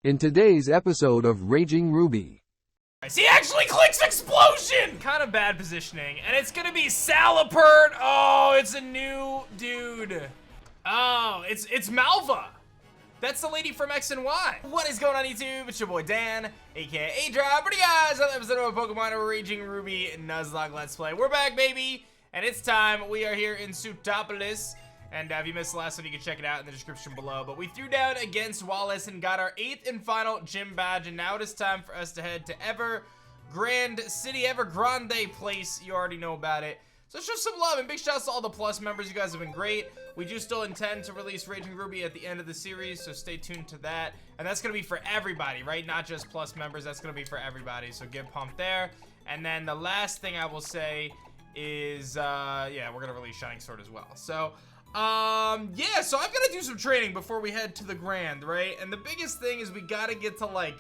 In today's episode of Raging Ruby. He actually clicks explosion! Kind of bad positioning. And it's gonna be Salampert. Oh, it's a new dude. Oh, it's Malva. That's the lady from X and Y. What is going on, YouTube? It's your boy Dan, aka aDrive. What guys? Another episode of Pokemon Raging Ruby Nuzlocke Let's Play. We're back, baby. And it's time. We are here in Sutopolis. And if you missed the last one, you can check it out in the description below. But we threw down against Wally and got our 8th and final gym badge. And now it is time for us to head to Evergrande Place. You already know about it. So show some love and big shouts to all the Plus members. You guys have been great. We do still intend to release Raging Ruby at the end of the series, so stay tuned to that. And that's going to be for everybody, right? Not just Plus members. That's going to be for everybody, so get pumped there. And then the last thing I will say is, yeah, we're going to release Shining Sword as well. So... yeah, so I've got to do some training before we head to the Grand, right? And the biggest thing is we got to get to, like,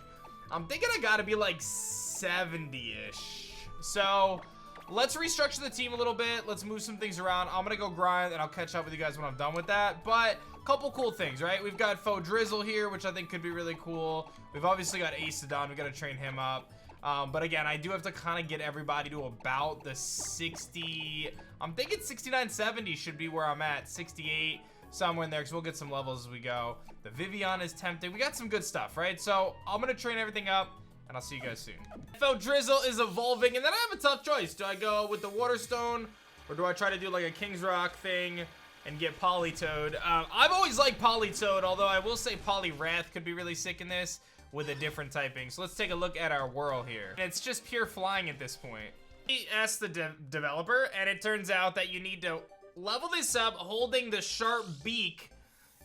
I'm thinking I got to be, like, 70-ish. So, let's restructure the team a little bit. Let's move some things around. I'm going to go grind, and I'll catch up with you guys when I'm done with that. But, a couple cool things, right? We've got Faux Drizzle here, which I think could be really cool. We've obviously got AESTODON. We've got to train him up. But again, I do have to kind of get everybody to about the 60, I'm thinking 69, 70 should be where I'm at, 68, somewhere in there, because we'll get some levels as we go. The Vivian is tempting. We got some good stuff, right? So I'm going to train everything up, and I'll see you guys soon. Faux Drizzle is evolving, and then I have a tough choice. Do I go with the Water Stone, or do I try to do like a King's Rock thing and get Politoed? I've always liked Politoed, although I will say Poliwrath could be really sick in this with a different typing. So let's take a look at our whirl here. It's just pure flying at this point. He asked the developer, and it turns out that you need to level this up holding the sharp beak.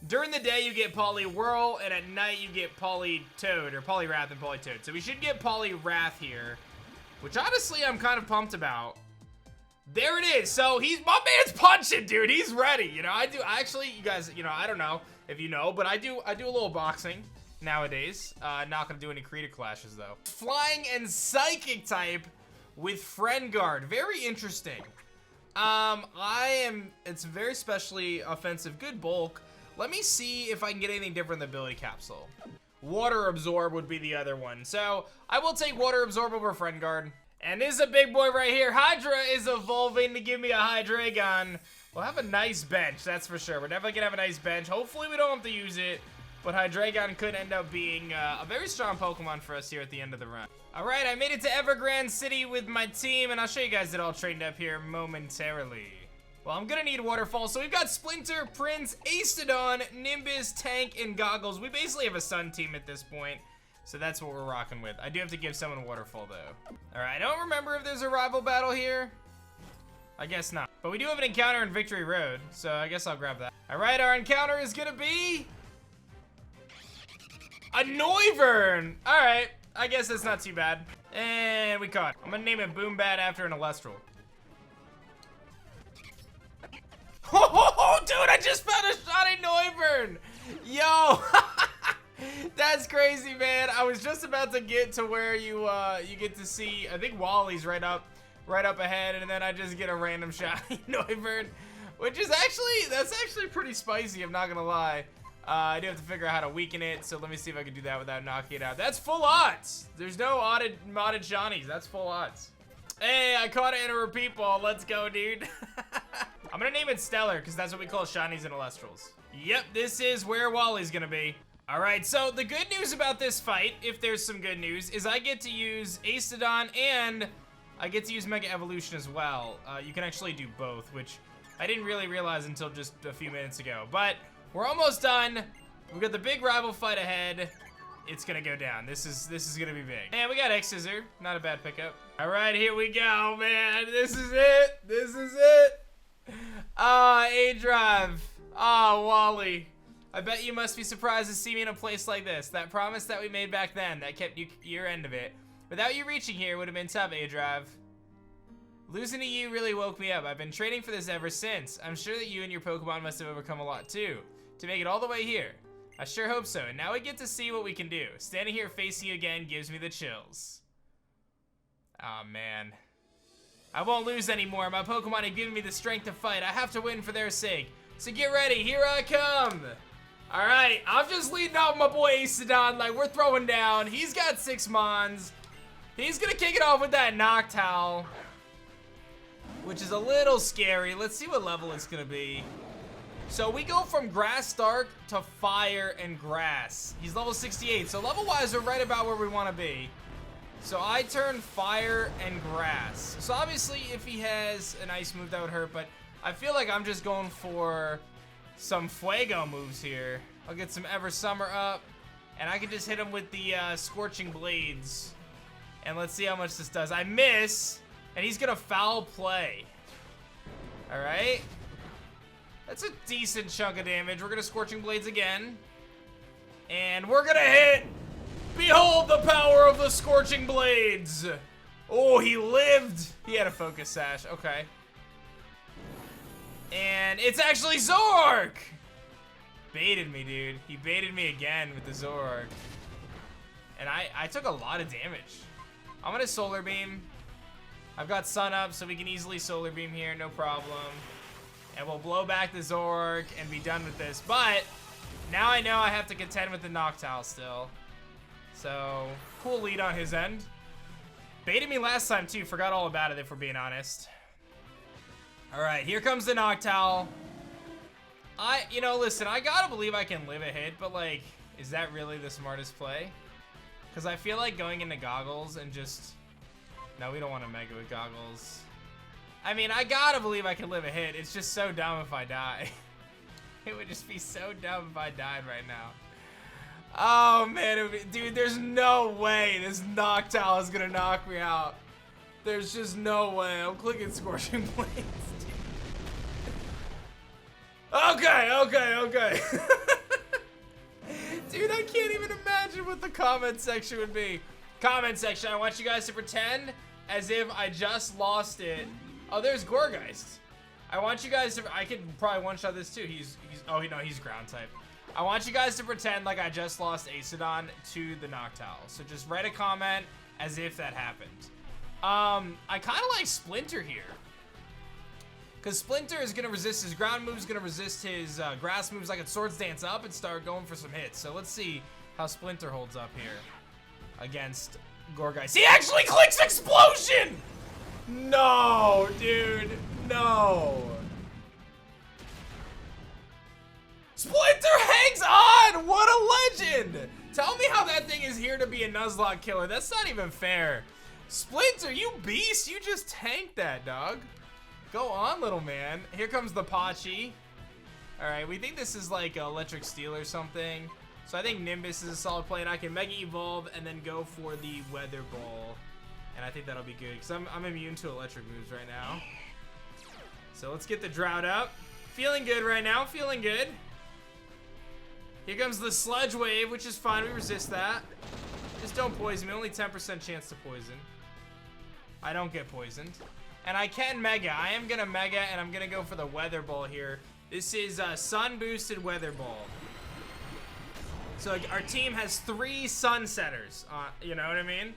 During the day, you get Poliwhirl, and at night, you get Politoed, or Poliwrath and Politoed. So we should get Poliwrath here, which honestly, I'm kind of pumped about. There it is. So my man's punching, dude. He's ready. You know, I actually, you guys, you know, I don't know if you know, but I do a little boxing nowadays. Not gonna do any creative clashes though. Flying and psychic type with Friend Guard. Very interesting. It's very specially offensive. Good bulk. Let me see if I can get anything different than Ability Capsule. Water Absorb would be the other one. So I will take Water Absorb over Friend Guard. And this is a big boy right here. Hydra is evolving to give me a Hydreigon. We'll have a nice bench, that's for sure. We're definitely gonna have a nice bench. Hopefully we don't have to use it. But Hydreigon could end up being a very strong Pokemon for us here at the end of the run. All right, I made it to Evergrande City with my team, and I'll show you guys it all trained up here momentarily. Well, I'm gonna need Waterfall, so we've got Splinter, Prince, AESTODON, Nimbus, Tank, and Goggles. We basically have a Sun team at this point, so that's what we're rocking with. I do have to give someone Waterfall, though. All right, I don't remember if there's a rival battle here. I guess not. But we do have an encounter in Victory Road, so I guess I'll grab that. All right, our encounter is gonna be a Noivern! Alright, I guess that's not too bad. And we caught. I'm gonna name it Boombat after an Elestral. Oh, dude, I just found a shiny Noivern! Yo! That's crazy, man. I was just about to get to where you get to see, I think Wally's right up ahead, and then I just get a random shiny Noivern, which is that's actually pretty spicy, I'm not gonna lie. I do have to figure out how to weaken it, so let me see if I can do that without knocking it out. That's full odds. There's no modded shinies. That's full odds. Hey, I caught it in a repeat ball. Let's go, dude. I'm gonna name it Stellar, because that's what we call shinies and Elestrals. Yep, this is where Wally's gonna be. All right, so the good news about this fight, if there's some good news, is I get to use AESTODON and I get to use Mega Evolution as well. You can actually do both, which I didn't really realize until just a few minutes ago, but we're almost done. We've got the big rival fight ahead. It's gonna go down. This is gonna be big. And we got X-Scissor. Not a bad pickup. All right, here we go, man. This is it. This is it. aDrive. Wally. I bet you must be surprised to see me in a place like this. That promise that we made back then that kept your end of it. Without you reaching here would have been tough, aDrive. Losing to you really woke me up. I've been training for this ever since. I'm sure that you and your Pokemon must have overcome a lot too, to make it all the way here. I sure hope so, and now we get to see what we can do. Standing here facing you again gives me the chills. Aw, man. I won't lose anymore. My Pokemon have given me the strength to fight. I have to win for their sake. So get ready, here I come! All right, I'm just leading off my boy AESTODON. Like, we're throwing down. He's got 6 mons. He's gonna kick it off with that Noctowl, which is a little scary. Let's see what level it's gonna be. So we go from Grass Dark to Fire and Grass. He's level 68, so level-wise, we're right about where we want to be. So I turn Fire and Grass. So obviously, if he has an Ice move, that would hurt, but I feel like I'm just going for some Fuego moves here. I'll get some Ever Summer up, and I can just hit him with the Scorching Blades. And let's see how much this does. I miss, and he's gonna Foul Play. All right. That's a decent chunk of damage. We're gonna Scorching Blades again. And we're gonna hit. Behold the power of the Scorching Blades. Oh, he lived. He had a Focus Sash. Okay. And it's actually Zoroark. Baited me, dude. He baited me again with the Zoroark. And I took a lot of damage. I'm gonna Solar Beam. I've got Sun up, so we can easily Solar Beam here, no problem. And we'll blow back the Zoroark and be done with this. But now I know I have to contend with the Noctowl still. So, cool lead on his end. Baited me last time too, forgot all about it if we're being honest. Alright, here comes the Noctowl. You know, listen, I gotta believe I can live a hit, but like, is that really the smartest play? Because I feel like going into Goggles and just... No, we don't want to Mega with Goggles. I mean, I gotta believe I can live a hit. It's just so dumb if I die. It would just be so dumb if I died right now. Oh, man. Dude, there's no way this Noctowl is gonna knock me out. There's just no way. I'm clicking Scorching Blades. Okay. Dude, I can't even imagine what the comment section would be. Comment section, I want you guys to pretend as if I just lost it. Oh, there's Gourgeist. I want you guys to, I could probably one-shot this too. Oh, no, he's ground type. I want you guys to pretend like I just lost AESTODON to the Noctowl. So just write a comment as if that happened. I kind of like Splinter here. Because Splinter is going to resist his ground moves, going to resist his grass moves. I can Swords Dance up and start going for some hits. So let's see how Splinter holds up here against Gourgeist. He actually clicks Explosion! No, dude, no. Splinter hangs on! What a legend! Tell me how that thing is here to be a Nuzlocke killer. That's not even fair. Splinter, you beast, you just tanked that, dog. Go on, little man. Here comes the Pachi. All right, we think this is like Electric Steel or something. So I think Nimbus is a solid play, and I can Mega Evolve and then go for the Weather Ball. And I think that'll be good, because I'm immune to electric moves right now. So let's get the Drought up. Feeling good right now, feeling good. Here comes the Sludge Wave, which is fine, we resist that. Just don't poison me, only 10% chance to poison. I don't get poisoned. And I can Mega, I am gonna Mega, and I'm gonna go for the Weather Ball here. This is a Sun Boosted Weather Ball. So like, our team has 3 Sun Setters, you know what I mean?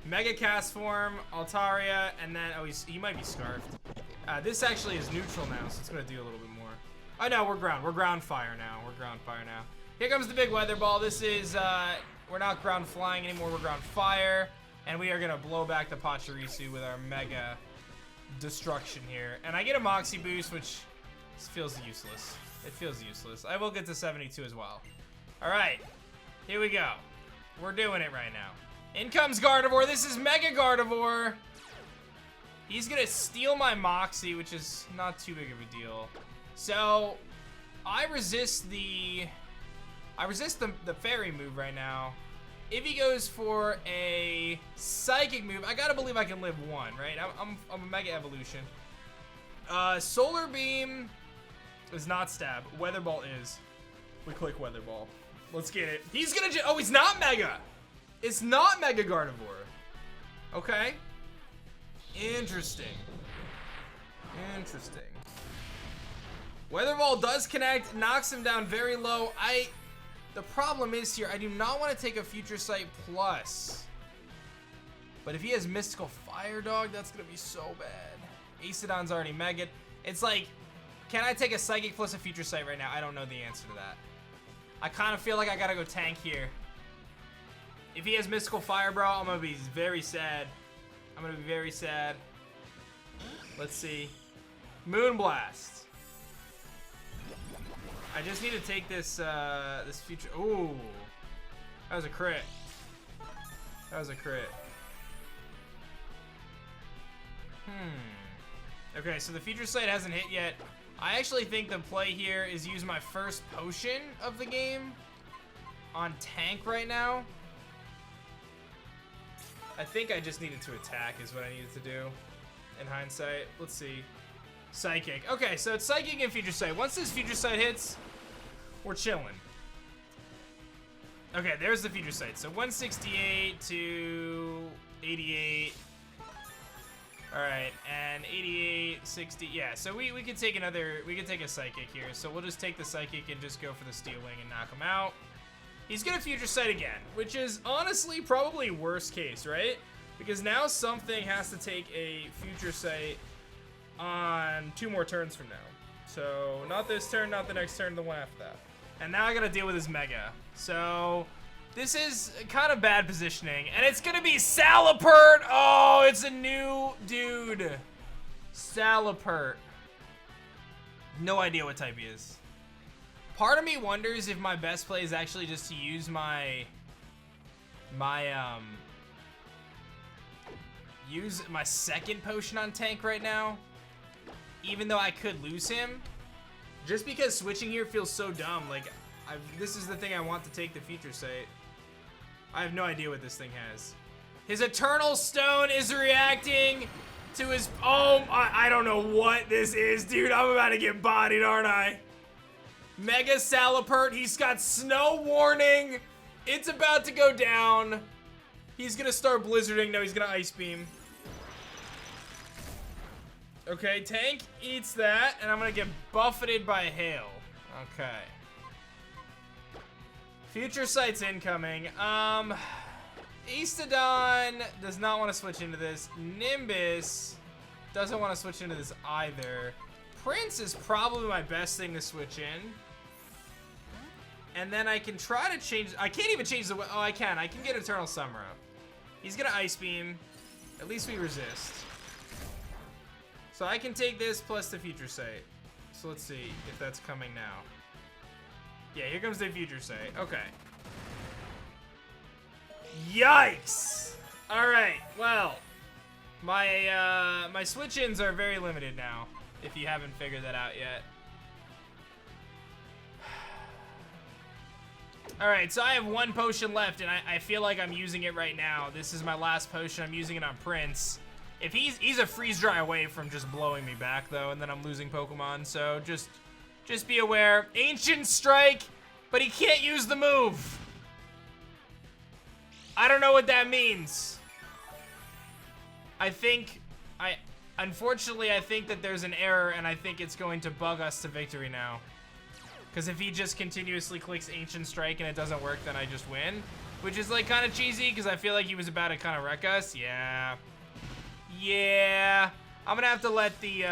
Mega Cast Form, Altaria, and then, oh, he might be Scarfed. This actually is neutral now, so it's gonna do a little bit more. Oh no, we're ground fire now. Here comes the big Weather Ball. This is, we're not ground flying anymore, we're ground fire. And we are gonna blow back the Pachirisu with our Mega Destruction here. And I get a Moxie boost, which feels useless. It feels useless. I will get to 72 as well. All right, here we go. We're doing it right now. In comes Gardevoir. This is Mega Gardevoir. He's gonna steal my Moxie, which is not too big of a deal. So I resist the Fairy move right now. If he goes for a Psychic move, I gotta believe I can live 1, right? I'm a Mega Evolution. Solar Beam is not Stab. Weather Ball is. We click Weather Ball. Let's get it. He's gonna oh, he's not Mega. It's not Mega Gardevoir. Okay. Interesting. Weather Ball does connect, knocks him down very low. The problem is here, I do not want to take a Future Sight Plus. But if he has Mystical Fire, dog, that's going to be so bad. AESTODON's already Mega'd. It's like, can I take a Psychic plus a Future Sight right now? I don't know the answer to that. I kind of feel like I gotta go tank here. If he has Mystical Fire, bro, I'm gonna be very sad. I'm gonna be very sad. Let's see. Moonblast. I just need to take this, this future. Ooh. That was a crit. That was a crit. Okay, so the Future Sight hasn't hit yet. I actually think the play here is use my first potion of the game on tank right now. I think I just needed to attack is what I needed to do in hindsight. Let's see. Psychic. Okay, so it's Psychic and Future Sight. Once this Future Sight hits, we're chilling. Okay, there's the Future Sight. So 168 to 88. Alright, and 88, 60. Yeah, so we could take we could take a Psychic here. So we'll just take the Psychic and just go for the Steel Wing and knock him out. He's gonna Future Sight again, which is honestly probably worst case, right? Because now something has to take a Future Sight on 2 more turns from now. So not this turn, not the next turn, the one after that. And now I gotta deal with his Mega. So this is kind of bad positioning. And it's gonna be Salampert. Oh, it's a new dude. Salampert. No idea what type he is. Part of me wonders if my best play is actually just to use use my second potion on tank right now, even though I could lose him. Just because switching here feels so dumb. Like, this is the thing I want to take the Future Sight. I have no idea what this thing has. His Eternal Stone is reacting to his... Oh, I don't know what this is, dude. I'm about to get bodied, aren't I? Mega Salampert, he's got Snow Warning. It's about to go down. He's gonna start blizzarding. No, he's gonna Ice Beam. Okay, tank eats that, and I'm gonna get buffeted by Hail. Okay. Future Sight's incoming. AESTODON does not want to switch into this. Nimbus doesn't want to switch into this either. Prince is probably my best thing to switch in. And then I can try to change... I can't even change the... Oh, I can. I can get Eternal Summer up. He's gonna Ice Beam. At least we resist. So I can take this plus the Future Sight. So let's see if that's coming now. Yeah, here comes the Future Sight. Okay. Yikes! Alright, well. My switch-ins are very limited now, if you haven't figured that out yet. Alright, so I have 1 potion left, and I feel like I'm using it right now. This is my last potion. I'm using it on Prince. If he's a freeze dry away from just blowing me back, though, and then I'm losing Pokemon, so just be aware. Ancient Strike, but he can't use the move. I don't know what that means. Unfortunately, I think that there's an error, and I think it's going to bug us to victory now. Because if he just continuously clicks Ancient Strike and it doesn't work, then I just win. Which is, like, kind of cheesy, because I feel like he was about to kind of wreck us. Yeah. Yeah. I'm going to have to let the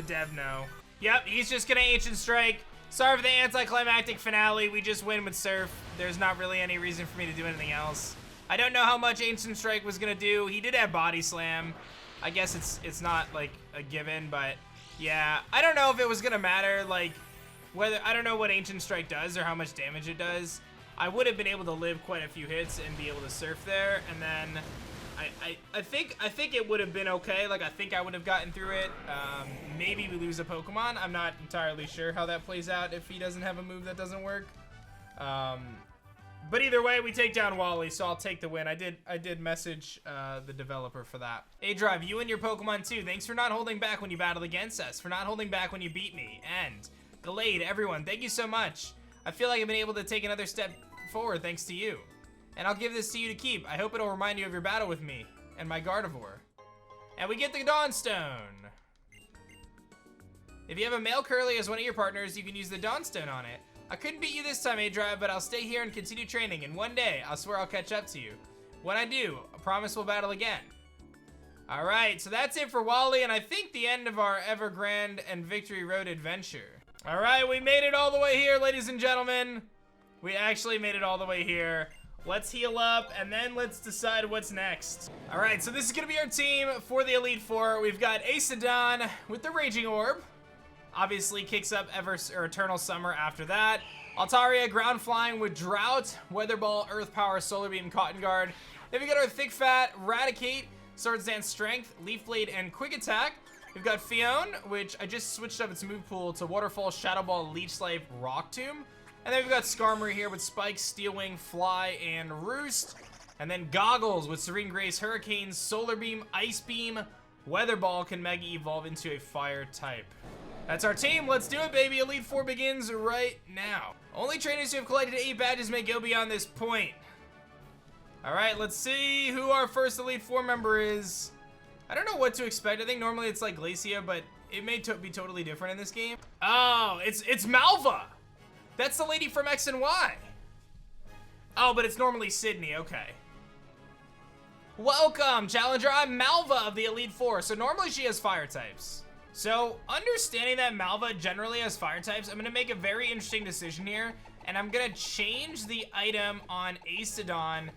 dev know. Yep, he's just going to Ancient Strike. Sorry for the anticlimactic finale. We just win with Surf. There's not really any reason for me to do anything else. I don't know how much Ancient Strike was going to do. He did have Body Slam. I guess it's not, like, a given, but yeah. I don't know if it was going to matter, like... I don't know what Ancient Strike does or how much damage it does. I would have been able to live quite a few hits and be able to surf there, and then I think it would have been okay. Like, I think I would have gotten through it. Maybe we lose a Pokemon. I'm not entirely sure how that plays out if he doesn't have a move that doesn't work. But either way, we take down Wally, so I'll take the win. I did message the developer for that. aDrive, you and your Pokemon too. Thanks for not holding back when you battled against us, for not holding back when you beat me, and Delayed, everyone, thank you so much. I feel like I've been able to take another step forward thanks to you. And I'll give this to you to keep. I hope it'll remind you of your battle with me and my Gardevoir. And we get the Dawnstone. If you have a male Curly as one of your partners, you can use the Dawnstone on it. I couldn't beat you this time, aDrive, but I'll stay here and continue training, and one day, I swear I'll catch up to you. When I do, I promise we'll battle again. Alright, so that's it for Wally, and I think the end of our Evergrande and Victory Road adventure. Alright, we made it all the way here, ladies and gentlemen. We actually made it all the way here. Let's heal up, and then let's decide what's next. All right, so this is gonna be our team for the Elite Four. We've got AESTODON with the Raging Orb. Obviously kicks up Eternal Summer after that. Altaria, Ground Flying with Drought, Weather Ball, Earth Power, Solar Beam, Cotton Guard. Then we got our Thick Fat, Radicate, Swords Dance Strength, Leaf Blade, and Quick Attack. We've got Hoenn, which I just switched up its move pool to Waterfall, Shadow Ball, Leech Slave, Rock Tomb. And then we've got Skarmory here with Spike, Steel Wing, Fly, and Roost. And then Goggles with Serene Grace, Hurricane, Solar Beam, Ice Beam, Weather Ball can Mega Evolve into a Fire type. That's our team. Let's do it, baby. Elite Four begins right now. Only trainers who have collected 8 badges may go beyond this point. All right, let's see who our first Elite Four member is. I don't know what to expect. I think normally it's like Glacia, but it may be totally different in this game. Oh, it's Malva. That's the lady from X and Y. Oh, but it's normally Sydney. Okay. Welcome, Challenger. I'm Malva of the Elite Four. So normally she has fire types. So understanding that Malva generally has fire types, I'm going to make a very interesting decision here. And I'm going to change the item on AESTODON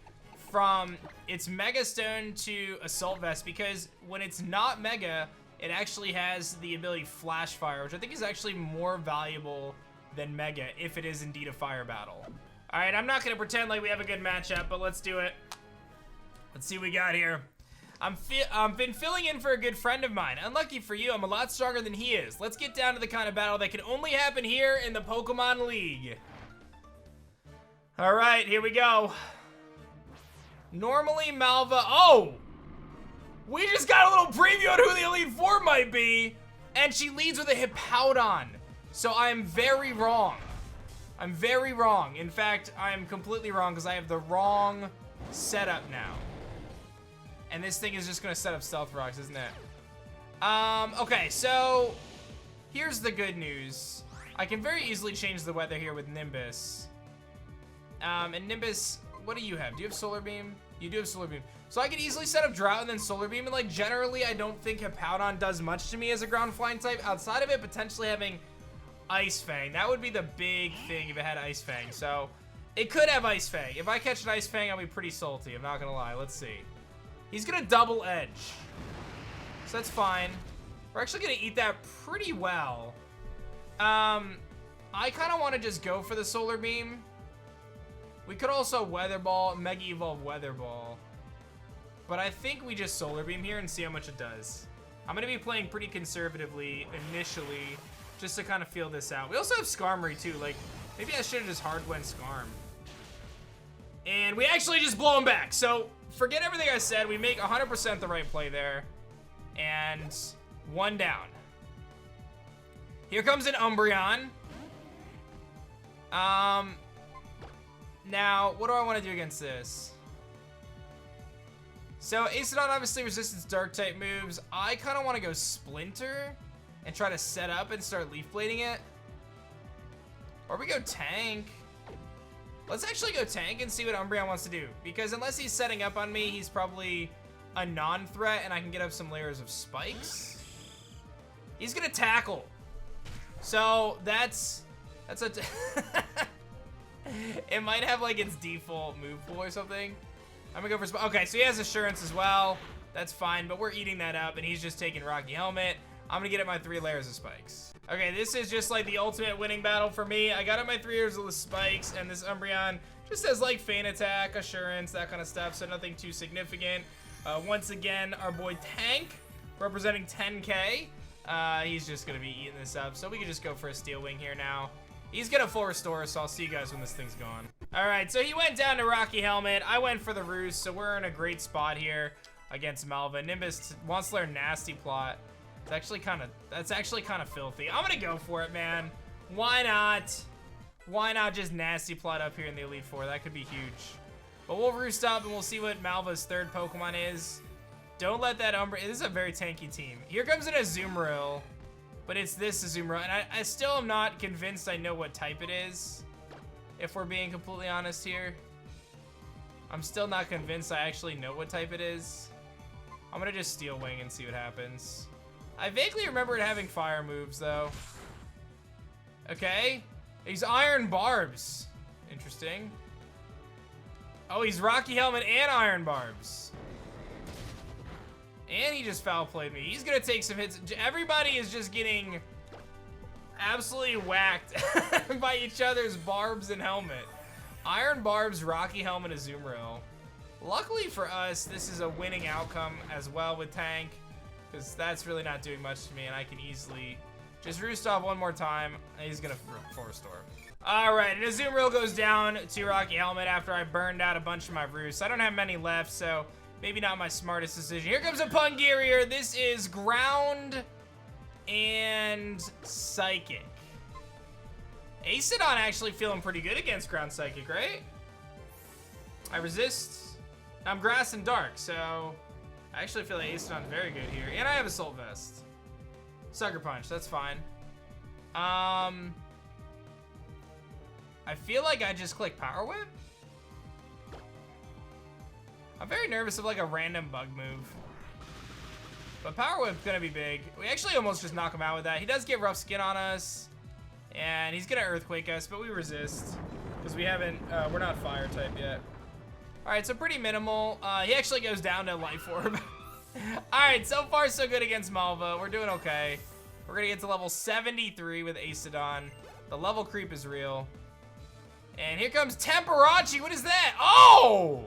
from its Mega Stone to Assault Vest. Because when it's not Mega, it actually has the ability Flash Fire, which I think is actually more valuable than Mega, if it is indeed a fire battle. All right, I'm not gonna pretend like we have a good matchup, but let's do it. Let's see what we got here. I've been filling in for a good friend of mine. Unlucky for you, I'm a lot stronger than he is. Let's get down to the kind of battle that can only happen here in the Pokemon League. All right, here we go. Normally Malva, oh! We just got a little preview on who the Elite Four might be, and she leads with a Hippowdon. So I'm very wrong. I'm very wrong. In fact, I'm completely wrong because I have the wrong setup now. And this thing is just gonna set up Stealth Rocks, isn't it? Okay, so here's the good news. I can very easily change the weather here with Nimbus. And Nimbus, what do you have? Do you have Solar Beam? You do have Solar Beam. So I could easily set up Drought and then Solar Beam, and like generally I don't think Hippowdon does much to me as a ground flying type outside of it potentially having Ice Fang. That would be the big thing if it had Ice Fang. So it could have Ice Fang. If I catch an Ice Fang, I'll be pretty salty. I'm not gonna lie. Let's see. He's gonna double edge. So that's fine. We're actually gonna eat that pretty well. I kind of want to just go for the Solar Beam. We could also Weather Ball, Mega Evolve Weather Ball. But I think we just Solar Beam here and see how much it does. I'm gonna be playing pretty conservatively initially, just to kind of feel this out. We also have Skarmory too. Like, maybe I should have just hard went Skarm. And we actually just blow him back. So forget everything I said. We make 100% the right play there. And one down. Here comes an Umbreon. Now, what do I want to do against this? So AESTODON obviously resists Dark type moves. I kind of want to go Splinter and try to set up and start Leaf Blading it. Or we go Tank. Let's actually go Tank and see what Umbreon wants to do. Because unless he's setting up on me, he's probably a non-threat and I can get up some layers of spikes. He's gonna Tackle. So that's a... It might have like its default move pool or something. I'm gonna go for okay, so he has Assurance as well. That's fine, but we're eating that up and he's just taking Rocky Helmet. I'm gonna get up my 3 layers of spikes. Okay, this is just like the ultimate winning battle for me. I got up my 3 layers of spikes and this Umbreon just has like Feint Attack, Assurance, that kind of stuff, so nothing too significant. Once again, our boy Tank, representing 10K. He's just gonna be eating this up, so we can just go for a Steel Wing here now. He's gonna full restore, so I'll see you guys when this thing's gone. All right, so he went down to Rocky Helmet. I went for the Roost, so we're in a great spot here against Malva. Nimbus wants to learn Nasty Plot. That's actually kind of filthy. I'm gonna go for it, man. Why not? Why not just Nasty Plot up here in the Elite Four? That could be huge. But we'll Roost up and we'll see what Malva's 3rd Pokemon is. Don't let that Umbreon. This is a very tanky team. Here comes an Azumarill. But it's this Azumarill, and I still am not convinced I know what type it is, if we're being completely honest here. I'm still not convinced I actually know what type it is. I'm gonna just Steel Wing and see what happens. I vaguely remember it having fire moves, though. Okay, he's Iron Barbs. Interesting. Oh, he's Rocky Helmet and Iron Barbs. And he just foul played me. He's gonna take some hits. Everybody is just getting absolutely whacked by each other's barbs and helmet. Iron Barbs, Rocky Helmet, Azumarill. Luckily for us, this is a winning outcome as well with tank, because that's really not doing much to me, and I can easily just roost off one more time, and he's gonna full restore. All right, and Azumarill goes down to Rocky Helmet after I burned out a bunch of my roosts. I don't have many left, so maybe not my smartest decision. Here comes a Pungirier. This is Ground and Psychic. AESTODON actually feeling pretty good against Ground Psychic, right? I resist. I'm Grass and Dark, so I actually feel like AESTODON's very good here. And I have Assault Vest. Sucker Punch, that's fine. I feel like I just click Power Whip. I'm very nervous of like a random bug move. But Power Whip's gonna be big. We actually almost just knock him out with that. He does get Rough Skin on us. And he's gonna Earthquake us, but we resist. Because we haven't, we're not Fire type yet. Alright, so pretty minimal. He actually goes down to Life Orb. Alright, so far so good against Malva. We're doing okay. We're gonna get to level 73 with AESTODON. The level creep is real. And here comes Temperachi. What is that? Oh!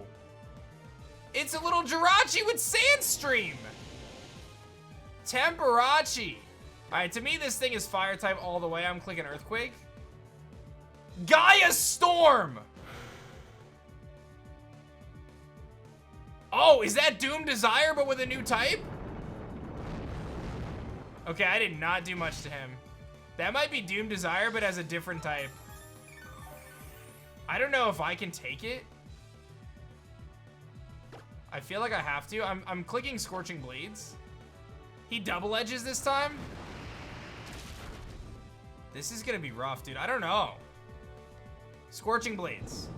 It's a little Jirachi with Sandstream. Temperachi. All right, to me, this thing is fire type all the way. I'm clicking Earthquake. Gaia Storm. Oh, is that Doom Desire, but with a new type? Okay, I did not do much to him. That might be Doom Desire, but as a different type. I don't know if I can take it. I feel like I have to. I'm clicking Scorching Blades. He double edges this time. This is gonna be rough, dude. I don't know. Scorching Blades.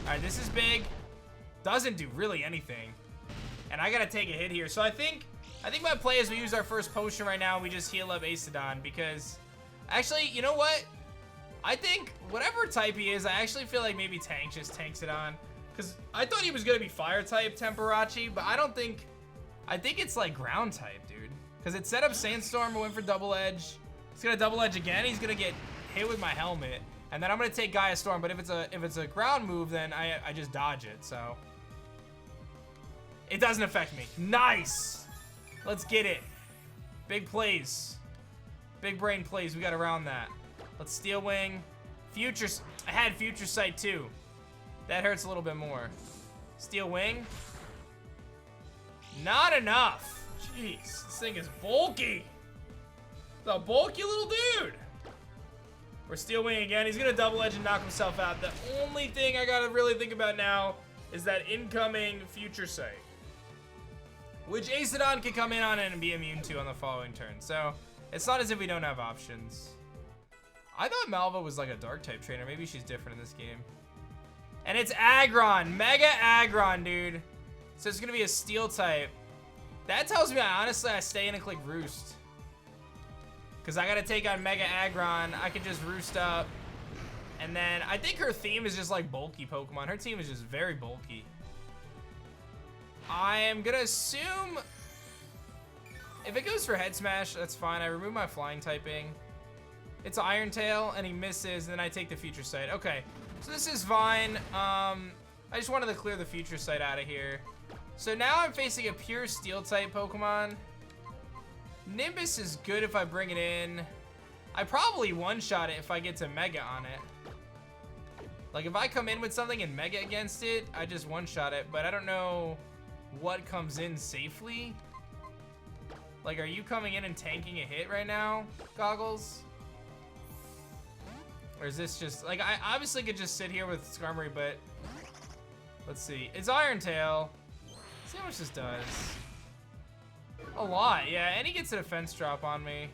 All right, this is big. Doesn't do really anything. And I gotta take a hit here. So I think my play is we use our first potion right now and we just heal up AESTODON, because actually, you know what? I think whatever type he is, I actually feel like maybe Tank just tanks it on. Because I thought he was going to be fire type Temperachi, but I think it's like ground type, dude. Because it set up Sandstorm, went for double edge. He's going to double edge again. He's going to get hit with my helmet. And then I'm going to take Gaia Storm, but if it's a ground move, then I just dodge it, so. It doesn't affect me. Nice! Let's get it. Big plays. Big brain plays. We got around that. Let's Steel Wing. I had Future Sight too. That hurts a little bit more. Steel Wing. Not enough. Jeez, this thing is bulky. It's a bulky little dude. We're Steel Wing again. He's gonna double edge and knock himself out. The only thing I gotta really think about now is that incoming Future Sight, which AESTODON can come in on and be immune to on the following turn. So it's not as if we don't have options. I thought Malva was like a dark type trainer. Maybe she's different in this game. And it's Aggron. Mega Aggron, dude. So it's going to be a steel type. That tells me, honestly, I stay in and click Roost. Because I got to take on Mega Aggron. I can just Roost up. And then I think her theme is just like bulky Pokemon. Her team is just very bulky. I am going to assume if it goes for Head Smash, that's fine. I remove my flying typing. It's Iron Tail, and he misses, and then I take the Future Sight. Okay, so this is fine. I just wanted to clear the Future Sight out of here. So now I'm facing a pure Steel-type Pokemon. Nimbus is good if I bring it in. I probably one-shot it if I get to Mega on it. Like, if I come in with something and Mega against it, I just one-shot it, but I don't know what comes in safely. Like, are you coming in and tanking a hit right now, Goggles? Or is this just, like, I obviously could just sit here with Skarmory, but let's see. It's Iron Tail. Let's see how much this does. A lot, yeah, and he gets a defense drop on me.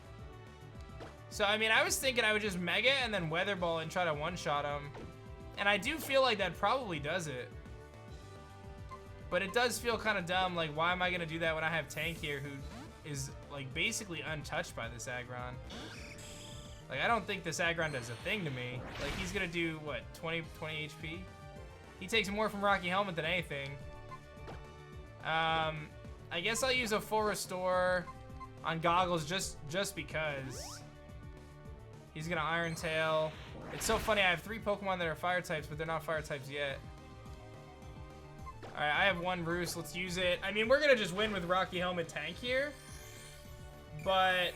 So, I mean, I was thinking I would just Mega and then Weather Ball and try to one-shot him. And I do feel like that probably does it. But it does feel kind of dumb, like, why am I going to do that when I have Tank here who is, like, basically untouched by this Aggron? Like, I don't think this aggron does a thing to me. Like, he's gonna do, what, 20 HP? He takes more from Rocky Helmet than anything. I guess I'll use a full restore on Goggles just because. He's gonna Iron Tail. It's so funny, I have 3 Pokemon that are fire types, but they're not fire types yet. Alright, I have 1 Roost, let's use it. I mean, we're gonna just win with Rocky Helmet Tank here. But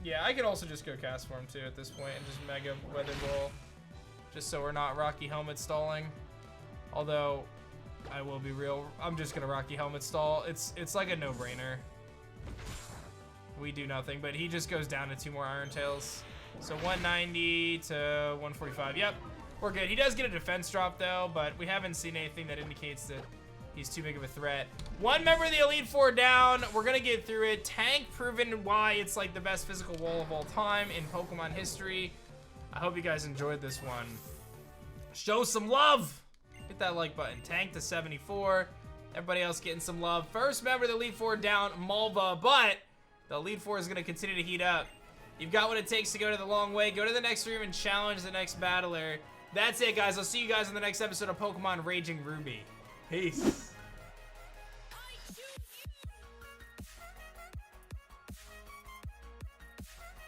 yeah, I could also just go Cast Form too at this point and just Mega Weather Ball. Just so we're not Rocky Helmet stalling. Although, I will be real, I'm just gonna Rocky Helmet stall. It's like a no-brainer. We do nothing, but he just goes down to 2 more Iron Tails. So 190 to 145, yep, we're good. He does get a defense drop though, but we haven't seen anything that indicates that he's too big of a threat. 1 member of the Elite Four down. We're gonna get through it. Tank proven why it's like the best physical wall of all time in Pokemon history. I hope you guys enjoyed this one. Show some love. Hit that like button. Tank to 74. Everybody else getting some love. First member of the Elite Four down, Malva, but the Elite Four is gonna continue to heat up. You've got what it takes to go to the long way. Go to the next stream and challenge the next battler. That's it, guys. I'll see you guys in the next episode of Pokemon Raging Ruby. Peace.